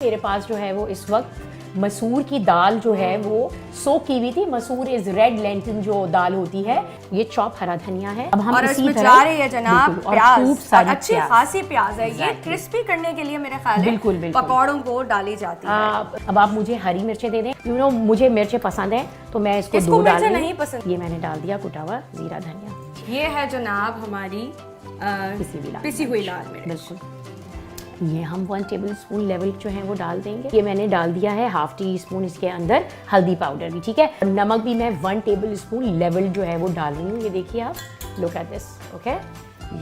मेरे पास जो है वो इस वक्त मसूर की दाल जो है वो सोक की हुई थी। मसूर इज रेड लेंटिल जो दाल होती है। ये चॉप हरा धनिया है। अब हम और इसी इसमें तरह जा रही है जनाब प्याज, और अच्छी प्याज। खासी प्याज है। ये क्रिस्पी करने के लिए मेरे ख्याल बिल्कुल बिल्कुल पकौड़ों को डाली जाती है। अब आप मुझे हरी मिर्चें दे दें। यू नो मुझे मिर्चें पसंद है तो मैं इसको दो डाल रही हूं। नहीं पसंद। ये मैंने डाल दिया कुटा हुआ जीरा धनिया। ये है जनाब हमारी पिसी हुई लाल मिर्च। बिल्कुल। ये हम 1 टेबल स्पून लेवल जो है वो डाल देंगे। ये मैंने डाल दिया है ½ टी स्पून इसके अंदर हल्दी पाउडर भी, ठीक है। नमक भी मैं 1 टेबल स्पून लेवल जो है वो डाल रही हूँ। ये देखिए आप, लुक एट दिस, ओके।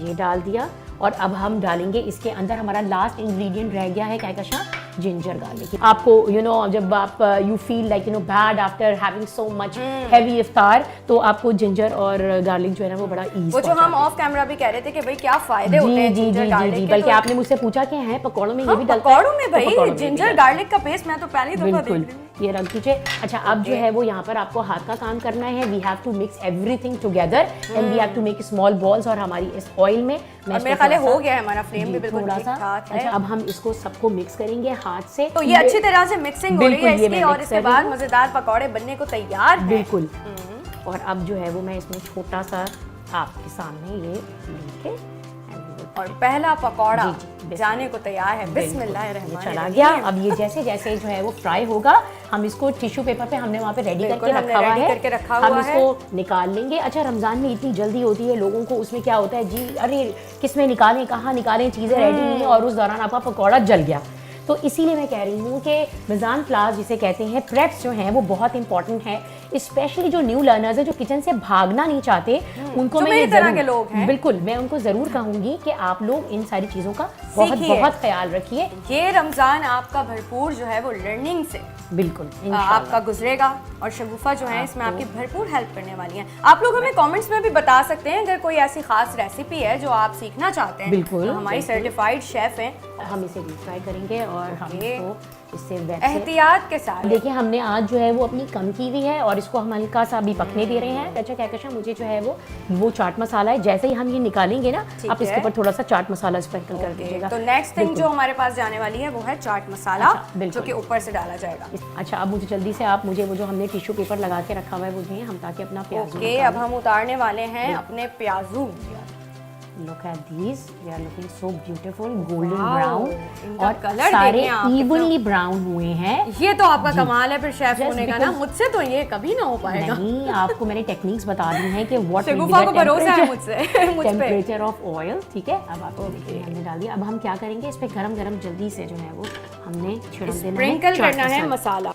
ये डाल दिया और अब हम डालेंगे इसके अंदर हमारा लास्ट इंग्रेडिएंट रह गया है कहकशा, जिंजर गार्लिक। आपको यू नो जब आप you feel like you know bad after having so much heavy इफ्तार, तो आपको जिंजर और गार्लिक जो है ना वो बड़ा ईज। वो जो हम ऑफ कैमरा भी कह रहे थे कि भाई क्या फायदे होते हैं जिंजर गार्लिक के, बल्कि आपने मुझसे पूछा कि हैं पकौड़ों में ये भी डलता है। पकौड़ों में भाई जिंजर गार्लिक का पेस्ट मैं तो पहली दफा देख रही हूं। ये रख दीजिए। अच्छा, अब जो है वो यहाँ पर आपको हाथ का काम करना है। We have to mix everything together and we have to make small balls. और हमारी इस ऑयल में मेरे ख्याल हो गया है, हमारा फ्लेम भी बिल्कुल थोड़ा सा। अच्छा, अब हम इसको सबको मिक्स करेंगे हाथ से। तो ये अच्छी तरह से मिक्सिंग हो रही है इसकी और इसके बाद मजेदार पकौड़े बनने को तैयार है। बिल्कुल। और अब जो है वो मैं इसमें छोटा सा आपके सामने ये लेके और पहला पकौड़ा जाने को तैयार है। बिस्मिल्लाहिर्रहमानिर्रहीम। चला गया। अब ये जैसे जैसे जो है वो फ्राई होगा, हम इसको टिश्यू पेपर पे हमने वहाँ पे रेडी करके रखा हुआ है, हम इसको निकाल लेंगे। अच्छा, रमजान में इतनी जल्दी होती है लोगों को, उसमें क्या होता है जी, अरे किस में निकालें, कहाँ निकालें, चीज़ें रेडी नहीं है और उस दौरान आपका पकौड़ा जल गया। तो इसीलिए मैं कह रही हूँ कि मिज़ान क्लास जिसे कहते हैं, प्रेप्स जो हैं वो बहुत इंपॉर्टेंट है। स्पेशली जो न्यू लर्नर्स है, जो किचन से भागना नहीं चाहते, उनको मैं ये तरह के लोग हैं, बिल्कुल मैं उनको ज़रूर कहूँगी कि आप लोग इन सारी चीज़ों का बहुत ख्याल रखिए। ये रमज़ान आपका भरपूर जो है वो लर्निंग से बिल्कुल आपका गुजरेगा और शगुफा जो है इसमें आपकी भरपूर हेल्प करने वाली है। आप लोग हमें कमेंट्स में भी बता सकते हैं अगर कोई ऐसी खास रेसिपी है जो आप सीखना चाहते हैं। बिल्कुल, तो हमारी सर्टिफाइड शेफ हैं, हम इसे डीप फ्राई करेंगे और हम इसको इससे एहतियात के साथ। देखिए, हमने आज जो है वो अपनी कम की हुई है और इसको हम हल्का सा अभी पकने दे रहे हैं। अच्छा कहकशा, मुझे जो है वो चाट मसाला है, जैसे ही हम ये निकालेंगे ना आप इसके ऊपर थोड़ा सा चाट मसाला स्प्रिंकल कर दीजिएगा। तो नेक्स्ट थिंग जो हमारे पास जाने वाली है वो है चाट मसाला, जो कि ऊपर से डाला जाएगा। अच्छा, अब मुझे जल्दी से आप मुझे वो जो हमने टिश्यू पेपर लगा के रखा हुआ है वो दें हम, ताकि अपना प्याजू। अब हम उतारने वाले हैं अपने प्याजू। Look at these, they are looking so beautiful, golden brown और कलर सारे evenly brown हुए हैं। ये तो आपका कमाल है फिर शेफ होने का ना, मुझसे तो ये कभी ना हो पाएगा। नहीं, आपको मैंने टेक्निक्स बता दी हैं कि व्हाट शगुफा को भरोसा है मुझसे, टेम्परेचर ऑफ ऑयल, ठीक है। अब आपको हमने डाल दिया। अब हम क्या करेंगे, इस पे गरम गरम जल्दी से जो है वो हमने छिड़क देना है, स्प्रिंकल करना है मसाला।